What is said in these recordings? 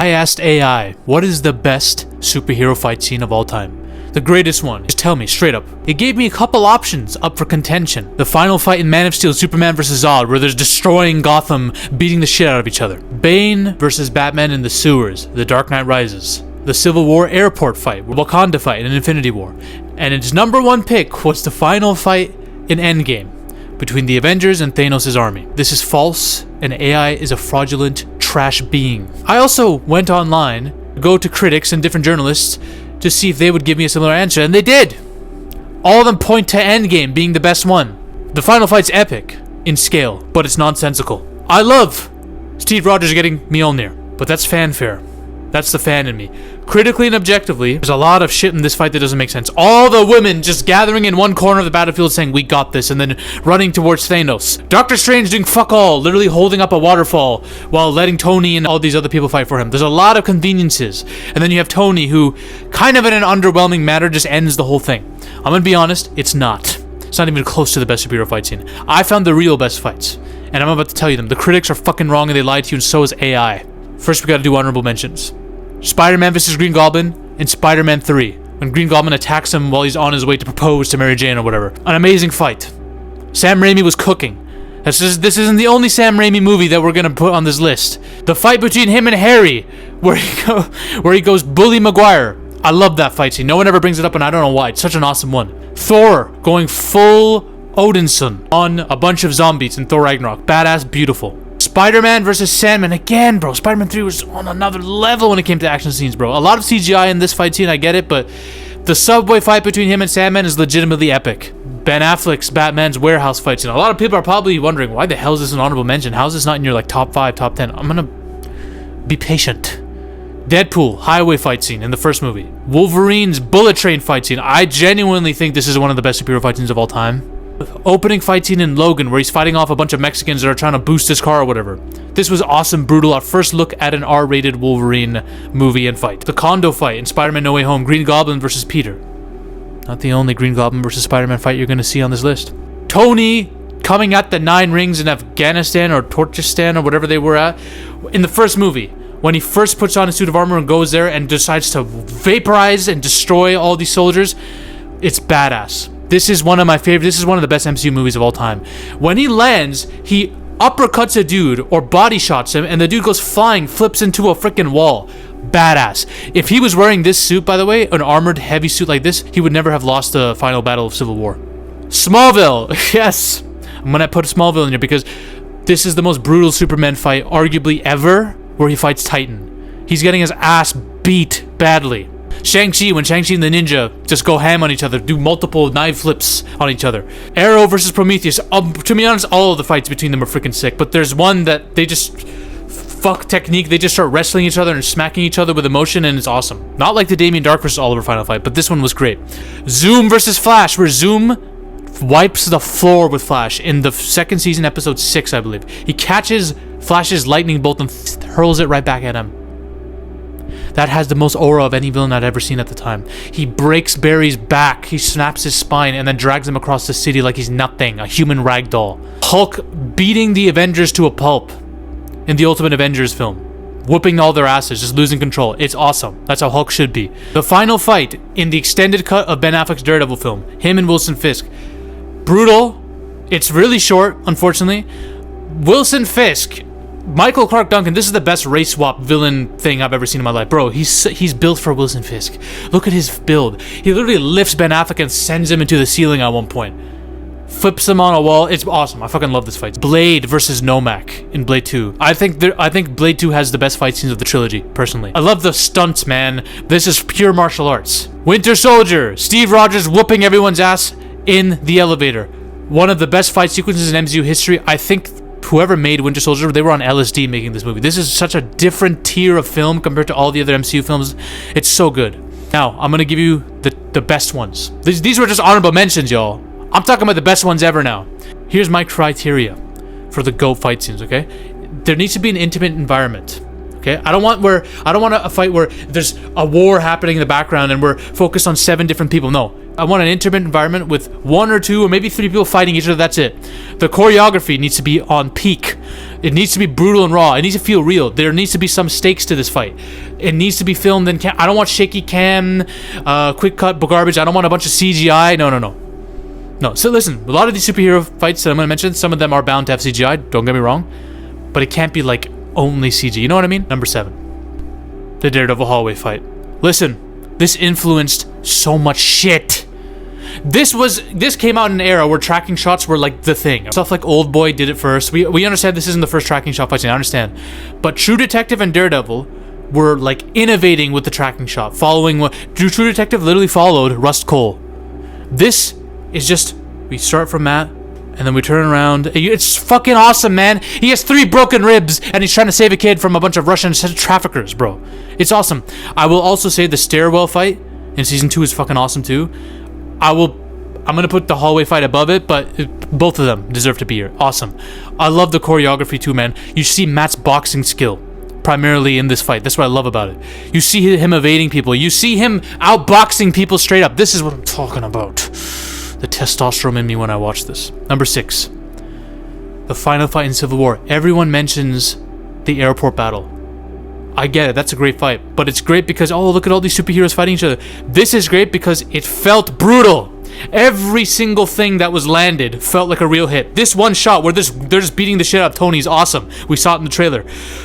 I asked AI, what is the best superhero fight scene of all time? The greatest one. Just tell me, straight up. It gave me a couple options up for contention. The final fight in Man of Steel, Superman vs. Zod, where there's destroying Gotham, beating the shit out of each other. Bane versus Batman in the sewers, The Dark Knight Rises. The Civil War airport fight, Wakanda fight in Infinity War. And its number one pick was the final fight in Endgame, between the Avengers and Thanos' army. This is false, and AI is a fraudulent trash being. I also went online, go to critics and different journalists, to see if they would give me a similar answer, and they did! All of them point to Endgame being the best one. The final fight's epic in scale, but it's nonsensical. I love Steve Rogers getting Mjolnir, but that's fanfare. That's the fan in me. Critically and objectively, there's a lot of shit in this fight that doesn't make sense. All the women just gathering in one corner of the battlefield saying, we got this, and then running towards Thanos. Doctor Strange doing fuck all, literally holding up a waterfall while letting Tony and all these other people fight for him. There's a lot of conveniences. And then you have Tony, who kind of in an underwhelming manner just ends the whole thing. I'm gonna be honest, it's not. It's not even close to the best superhero fight scene. I found the real best fights, and I'm about to tell you them. The critics are fucking wrong and they lied to you, and so is AI. First, we gotta do honorable mentions. Spider-Man vs. Green Goblin in Spider-Man 3, when Green Goblin attacks him while he's on his way to propose to Mary Jane or whatever. An amazing fight. Sam Raimi was cooking. This isn't the only Sam Raimi movie that we're gonna put on this list. The fight between him and Harry, where he goes bully Maguire. I love that fight scene. No one ever brings it up, and I don't know why. It's such an awesome one. Thor going full Odinson on a bunch of zombies in Thor Ragnarok. Badass, beautiful. Spider-Man vs. Sandman again, bro. Spider-Man 3 was on another level when it came to action scenes, bro. A lot of CGI in this fight scene, I get it, but the subway fight between him and Sandman is legitimately epic. Ben Affleck's Batman's warehouse fight scene. A lot of people are probably wondering, why the hell is this an honorable mention? How is this not in your like top 5, top 10? I'm gonna be patient. Deadpool highway fight scene in the first movie. Wolverine's bullet train fight scene. I genuinely think this is one of the best superhero fight scenes of all time. Opening fight scene in Logan, where he's fighting off a bunch of Mexicans that are trying to boost his car or whatever. This was awesome, brutal. Our first look at an R-rated Wolverine movie and fight. The Kondo fight in Spider-Man No Way Home. Green Goblin versus Peter. Not the only Green Goblin versus Spider-Man fight you're going to see on this list. Tony coming at the 9 rings in Afghanistan or Turkestan or whatever they were at in the first movie. When he first puts on a suit of armor and goes there and decides to vaporize and destroy all these soldiers. It's badass. This is one of my favorite. This is one of the best MCU movies of all time. When he lands, he uppercuts a dude or body shots him, and the dude goes flying, flips into a freaking wall. Badass. If he was wearing this suit, by the way, an armored heavy suit like this, he would never have lost the final battle of Civil War. Smallville. Yes. I'm gonna put Smallville in here because this is the most brutal Superman fight arguably ever, where he fights Titan. He's getting his ass beat badly. Shang-Chi, when Shang-Chi and the ninja just go ham on each other, do multiple knife flips on each other. Arrow versus Prometheus. To be honest, all of the fights between them are freaking sick, but there's one that they just fuck technique. They just start wrestling each other and smacking each other with emotion, and it's awesome. Not like the Damien Dark versus Oliver final fight, but this one was great. Zoom versus Flash, where Zoom wipes the floor with Flash in the second season, episode 6, I believe. He catches Flash's lightning bolt and hurls it right back at him. That has the most aura of any villain I'd ever seen at the time. He breaks Barry's back, he snaps his spine, and then drags him across the city like he's nothing, a human ragdoll. Hulk beating the Avengers to a pulp in the Ultimate Avengers film. Whooping all their asses, just losing control. It's awesome. That's how Hulk should be. The final fight in the extended cut of Ben Affleck's Daredevil film, him and Wilson Fisk. Brutal. It's really short, unfortunately. Wilson Fisk, Michael Clark Duncan, this is the best race swap villain thing I've ever seen in my life. Bro, he's built for Wilson Fisk. Look at his build. He literally lifts Ben Affleck and sends him into the ceiling at one point. Flips him on a wall. It's awesome. I fucking love this fight. Blade versus Nomak in Blade 2. I think Blade 2 has the best fight scenes of the trilogy, personally. I love the stunts, man. This is pure martial arts. Winter Soldier. Steve Rogers whooping everyone's ass in the elevator. One of the best fight sequences in MCU history. I think whoever made Winter Soldier, they were on LSD making this movie. This is such a different tier of film compared to all the other MCU films. It's so good. Now, I'm gonna give you the best ones. These were just honorable mentions, y'all. I'm talking about the best ones ever now. Here's my criteria for the GOAT fight scenes, okay? There needs to be an intimate environment, okay? I don't want a fight where there's a war happening in the background and we're focused on 7 different people. No. I want an intimate environment with 1 or 2 or maybe 3 people fighting each other. That's it. The choreography needs to be on peak. It needs to be brutal and raw. It needs to feel real. There needs to be some stakes to this fight. It needs to be filmed in I don't want shaky cam, quick cut garbage. I don't want a bunch of CGI. No. So listen, a lot of these superhero fights that I'm going to mention, some of them are bound to have CGI. Don't get me wrong. But it can't be like only CG. You know what I mean? Number 7. The Daredevil hallway fight. Listen, this influenced so much shit. This came out in an era where tracking shots were like the thing. Stuff like Old Boy did it first. We understand this isn't the first tracking shot fight scene, I understand. But True Detective and Daredevil were like innovating with the tracking shot, following what True Detective literally followed Rust Cohle. This is just, we start from Matt and then we turn around. It's fucking awesome, man. He has 3 broken ribs and he's trying to save a kid from a bunch of Russian traffickers, bro. It's awesome. I will also say the stairwell fight in season 2 is fucking awesome too. I'm gonna put the hallway fight above it, but both of them deserve to be here. Awesome. I love the choreography too, man. You see Matt's boxing skill primarily in this fight. That's what I love about it. You see him evading people. You see him outboxing people straight up. This is what I'm talking about. The testosterone in me when I watch this. Number 6. The final fight in Civil War. Everyone mentions the airport battle. I get it, that's a great fight. But it's great because, oh, look at all these superheroes fighting each other. This is great because it felt brutal. Every single thing that was landed felt like a real hit. This one shot where they're just beating the shit out of Tony is awesome. We saw it in the trailer.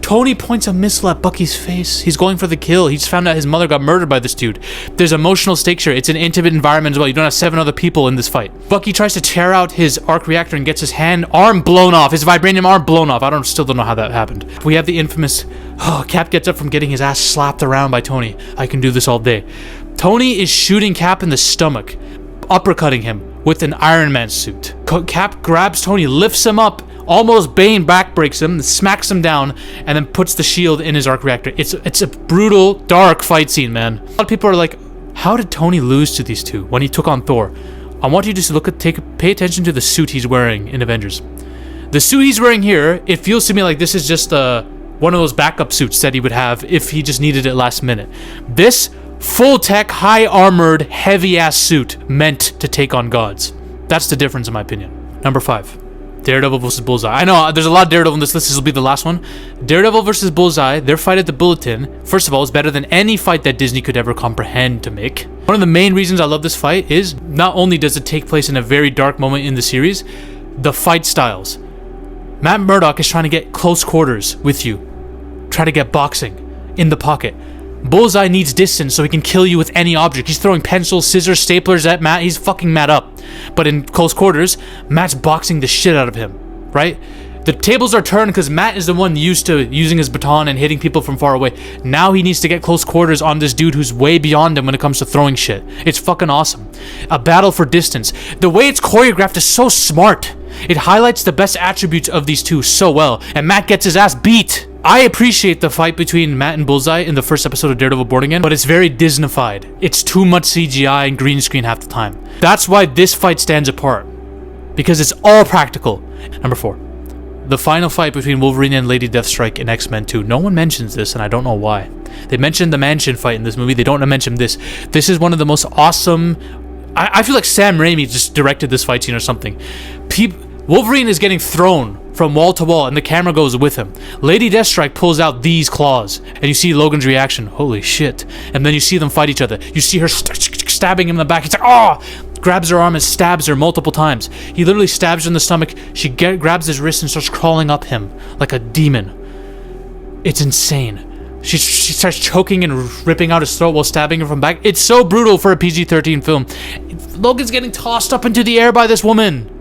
Tony points a missile at Bucky's face. He's going for the kill. He's found out his mother got murdered by this dude. There's emotional stakes here. It's an intimate environment as well. You don't have 7 other people in this fight. Bucky tries to tear out his arc reactor and gets his arm blown off. His vibranium arm blown off. Still don't know how that happened. We have the infamous, Cap gets up from getting his ass slapped around by Tony. I can do this all day. Tony is shooting Cap in the stomach, uppercutting him with an Iron Man suit. Cap grabs Tony, lifts him up, almost Bane backbreaks him, smacks him down, and then puts the shield in his arc reactor. It's a brutal, dark fight scene, man. A lot of people are like, how did Tony lose to these two when he took on Thor? I want you to just pay attention to the suit he's wearing in Avengers. The suit he's wearing here, it feels to me like this is just one of those backup suits that he would have if he just needed it last minute. This full tech, high armored, heavy ass suit meant to take on gods. That's the difference in my opinion. Number 5. Daredevil versus Bullseye. I know there's a lot of Daredevil in this list. This will be the last one. Daredevil versus Bullseye, their fight at the Bulletin, first of all, is better than any fight that Disney could ever comprehend to make. One of the main reasons I love this fight is not only does it take place in a very dark moment in the series, the fight styles. Matt Murdock is trying to get close quarters with you. Try to get boxing in the pocket. Bullseye needs distance so he can kill you with any object. He's throwing pencils, scissors, staplers at Matt. He's fucking Matt up. But in close quarters, Matt's boxing the shit out of him, right? The tables are turned because Matt is the one used to using his baton and hitting people from far away. Now he needs to get close quarters on this dude who's way beyond him when it comes to throwing shit. It's fucking awesome. A battle for distance. The way it's choreographed is so smart. It highlights the best attributes of these two so well, and Matt gets his ass beat. I appreciate the fight between Matt and Bullseye in the first episode of Daredevil Born Again, but it's very Disney-fied. It's too much CGI and green screen half the time. That's why this fight stands apart, because it's all practical. Number 4. The final fight between Wolverine and Lady Deathstrike in X-Men 2. No one mentions this, and I don't know why. They mentioned the mansion fight in this movie. They don't mention this. This is one of the most awesome... I feel like Sam Raimi just directed this fight scene or something. Wolverine is getting thrown from wall to wall, and the camera goes with him. Lady Deathstrike pulls out these claws, and you see Logan's reaction. Holy shit. And then you see them fight each other. You see her stabbing him in the back. He's like, oh! Grabs her arm and stabs her multiple times. He literally stabs her in the stomach. She grabs his wrist and starts crawling up him like a demon. It's insane. She starts choking and ripping out his throat while stabbing her from back. It's so brutal for a PG-13 film. Logan's getting tossed up into the air by this woman.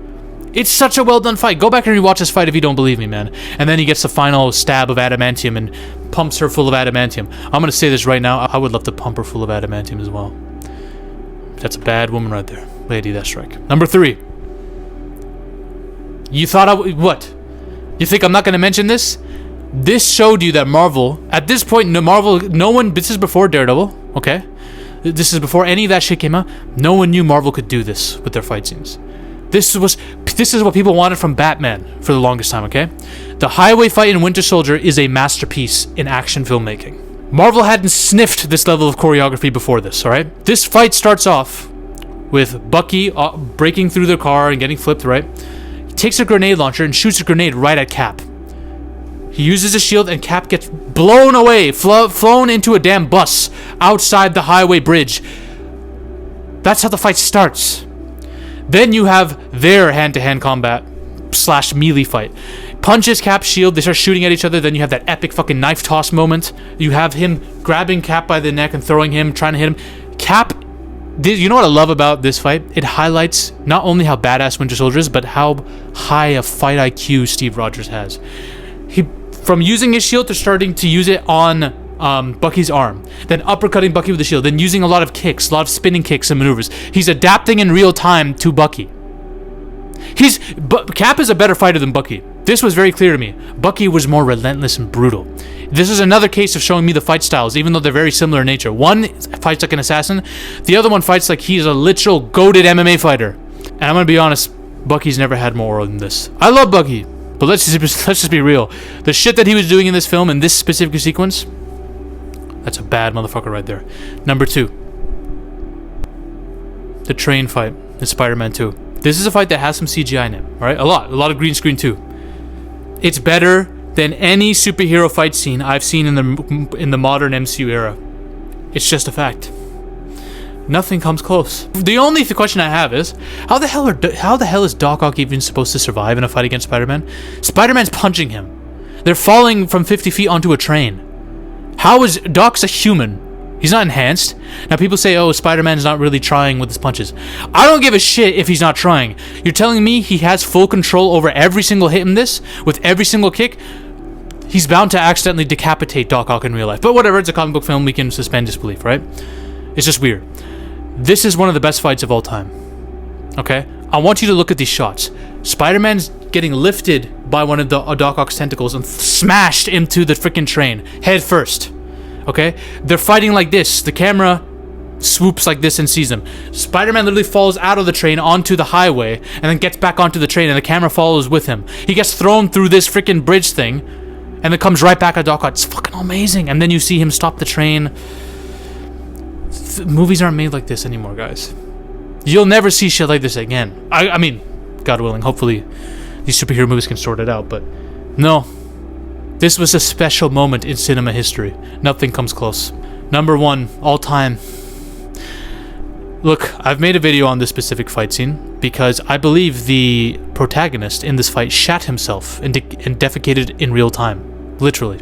It's such a well done fight. Go back and rewatch this fight if you don't believe me, man. And then he gets the final stab of adamantium and pumps her full of adamantium. I'm gonna say this right now. I would love to pump her full of adamantium as well. That's a bad woman right there, Lady Deathstrike. Number 3. You thought what? You think I'm not gonna mention this? This showed you that Marvel, at this point, no one. This is before Daredevil, okay? This is before any of that shit came out. No one knew Marvel could do this with their fight scenes. This is what people wanted from Batman for the longest time, okay? The highway fight in Winter Soldier is a masterpiece in action filmmaking. Marvel hadn't sniffed this level of choreography before this, alright? This fight starts off with Bucky breaking through their car and getting flipped, right? He takes a grenade launcher and shoots a grenade right at Cap. He uses his shield and Cap gets blown away, flown into a damn bus outside the highway bridge. That's how the fight starts. Then you have their hand-to-hand combat / melee fight. Punches Cap's shield, they start shooting at each other, then you have that epic fucking knife toss moment. You have him grabbing Cap by the neck and throwing him, trying to hit him. Cap, you know what I love about this fight? It highlights not only how badass Winter Soldier is, but how high a fight IQ Steve Rogers has. From using his shield to starting to use it on Bucky's arm, then uppercutting Bucky with the shield, then using a lot of kicks, a lot of spinning kicks and maneuvers. He's adapting in real time to Bucky. Cap is a better fighter than Bucky. This was very clear to me. Bucky was more relentless and brutal. This is another case of showing me the fight styles, even though they're very similar in nature. One fights like an assassin, the other one fights like he's a literal goated MMA fighter. And I'm gonna be honest, Bucky's never had more than this. I love Bucky, but let's just be real. The shit that he was doing in this film, in this specific sequence, that's a bad motherfucker right there. Number 2. The train fight in Spider-Man 2. This is a fight that has some CGI in it, right? A lot of green screen too. It's better than any superhero fight scene I've seen in the modern MCU era. It's just a fact. Nothing comes close. The only question I have is, how the hell is Doc Ock even supposed to survive in a fight against Spider-Man? Spider-Man's punching him. They're falling from 50 feet onto a train. How is Doc's a human? He's not enhanced. Now people say, oh, Spider-Man's not really trying with his punches. I don't give a shit if he's not trying. You're telling me he has full control over every single hit in this, with every single kick? He's bound to accidentally decapitate Doc Ock in real life. But whatever, it's a comic book film, we can suspend disbelief, right? It's just weird. This is one of the best fights of all time. Okay? I want you to look at these shots. Spider-Man's getting lifted by one of the Doc Ock's tentacles and smashed into the freaking train, head first. Okay? They're fighting like this. The camera swoops like this and sees them. Spider-Man literally falls out of the train onto the highway and then gets back onto the train and the camera follows with him. He gets thrown through this freaking bridge thing and then comes right back at Doc Ock. It's fucking amazing. And then you see him stop the train. Movies aren't made like this anymore, guys. You'll never see shit like this again. I mean, God willing, hopefully these superhero movies can sort it out, but no. This was a special moment in cinema history. Nothing comes close. Number 1, all time. Look, I've made a video on this specific fight scene because I believe the protagonist in this fight shat himself and defecated in real time. Literally.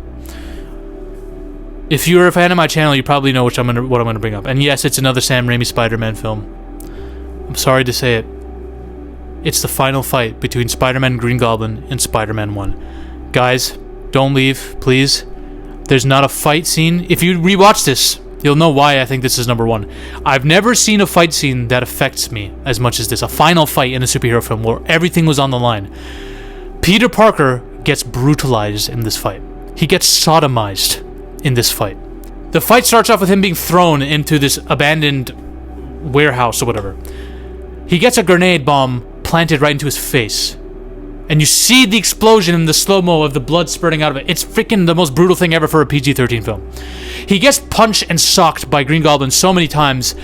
If you're a fan of my channel, you probably know what I'm gonna bring up. And yes, it's another Sam Raimi Spider-Man film. I'm sorry to say it. It's the final fight between Spider-Man and Green Goblin in Spider-Man 1. Guys, don't leave, please. There's not a fight scene. If you rewatch this, you'll know why I think this is number 1. I've never seen a fight scene that affects me as much as this. A final fight in a superhero film where everything was on the line. Peter Parker gets brutalized in this fight. He gets sodomized in this fight. The fight starts off with him being thrown into this abandoned warehouse or whatever. He gets a grenade bomb planted right into his face. And you see the explosion in the slow-mo of the blood spurting out of it. It's freaking the most brutal thing ever for a PG-13 film. He gets punched and socked by Green Goblin so many times.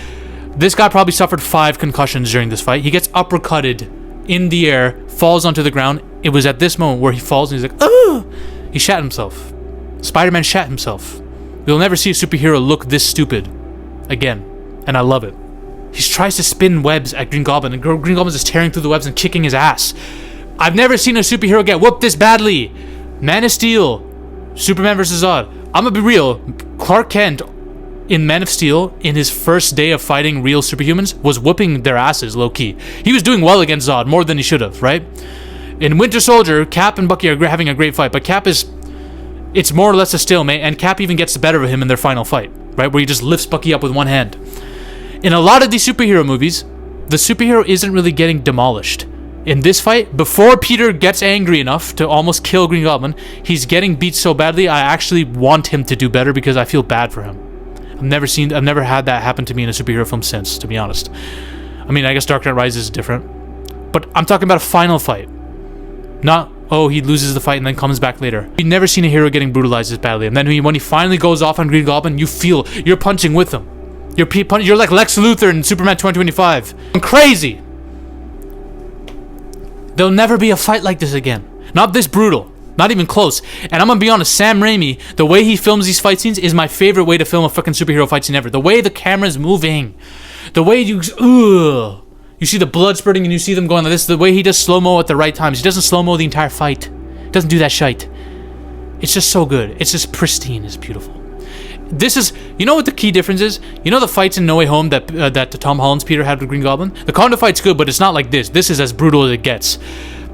This guy probably suffered 5 concussions during this fight. He gets uppercutted in the air, falls onto the ground. It was at this moment where he falls and he's like, "Ugh!" He shat himself. Spider-Man shat himself. You'll never see a superhero look this stupid again. And I love it. He tries to spin webs at Green Goblin, and Green Goblin is tearing through the webs and kicking his ass. I've never seen a superhero get whooped this badly. Man of Steel, Superman vs. Zod. I'm gonna be real. Clark Kent in Man of Steel, in his first day of fighting real superhumans, was whooping their asses low-key. He was doing well against Zod, more than he should have, right? In Winter Soldier, Cap and Bucky are having a great fight, but it's more or less a stalemate, and Cap even gets the better of him in their final fight, right? Where he just lifts Bucky up with one hand. In a lot of these superhero movies, the superhero isn't really getting demolished. In this fight, before Peter gets angry enough to almost kill Green Goblin, he's getting beat so badly, I actually want him to do better because I feel bad for him. I've never had that happen to me in a superhero film since, to be honest. I mean, I guess Dark Knight Rises is different. But I'm talking about a final fight. Not, oh, he loses the fight and then comes back later. You've never seen a hero getting brutalized this badly. And then when he finally goes off on Green Goblin, you feel you're punching with him. You're like Lex Luthor in Superman 2025. I'm crazy. There'll never be a fight like this again. Not this brutal. Not even close. And I'm gonna be honest, Sam Raimi, the way he films these fight scenes is my favorite way to film a fucking superhero fight scene ever. The way the camera's moving. The way you see the blood spurting and you see them going like this. The way he does slow-mo at the right times. He doesn't slow-mo the entire fight. He doesn't do that shite. It's just so good. It's just pristine. It's beautiful. This is, you know what the key difference is? You know the fights in No Way Home that Tom Holland's Peter had with Green Goblin? The Conda fight's good, but it's not like this. This is as brutal as it gets.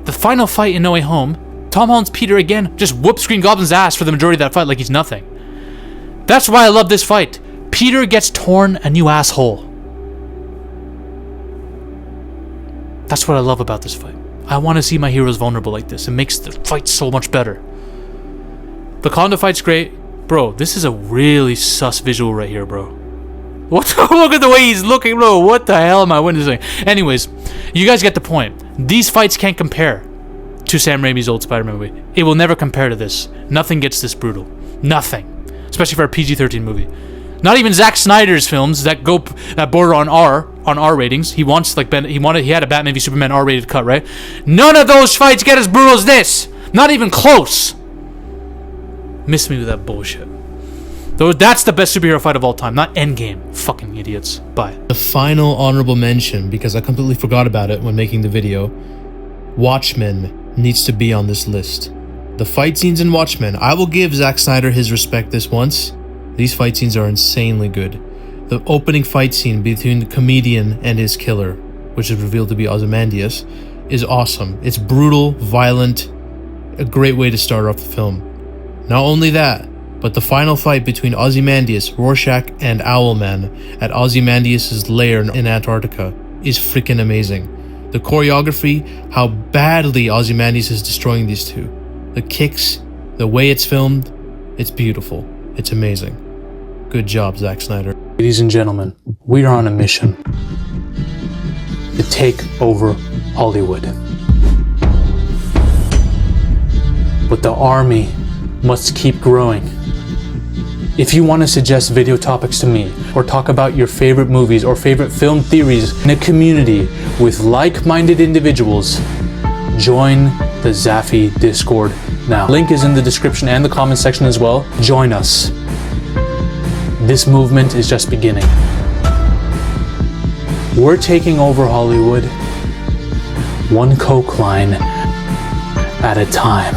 The final fight in No Way Home, Tom Holland's Peter again just whoops Green Goblin's ass for the majority of that fight like he's nothing. That's why I love this fight. Peter gets torn a new asshole. That's what I love about this fight. I want to see my heroes vulnerable like this. It makes the fight so much better. The Conda fight's great. Bro, this is a really sus visual right here, bro. Look at the way he's looking, bro. What the hell am I witnessing? Anyways, you guys get the point. These fights can't compare to Sam Raimi's old Spider-Man movie. It will never compare to this. Nothing gets this brutal. Nothing. Especially for a PG-13 movie. Not even Zack Snyder's films that border on R ratings. He had a Batman v Superman R-rated cut, right? None of those fights get as brutal as this. Not even close. Miss me with that bullshit. Though that's the best superhero fight of all time, not Endgame. Fucking idiots. Bye. The final honorable mention, because I completely forgot about it when making the video, Watchmen needs to be on this list. The fight scenes in Watchmen, I will give Zack Snyder his respect this once. These fight scenes are insanely good. The opening fight scene between the comedian and his killer, which is revealed to be Ozymandias, is awesome. It's brutal, violent, a great way to start off the film. Not only that, but the final fight between Ozymandias, Rorschach, and Owlman at Ozymandias' lair in Antarctica is freaking amazing. The choreography, how badly Ozymandias is destroying these two. The kicks, the way it's filmed, it's beautiful. It's amazing. Good job, Zack Snyder. Ladies and gentlemen, we are on a mission to take over Hollywood. But the army must keep growing. If you want to suggest video topics to me, or talk about your favorite movies or favorite film theories in a community with like-minded individuals, join the Zafy Discord now. Link is in the description and the comment section as well. Join us. This movement is just beginning. We're taking over Hollywood, one coke line at a time.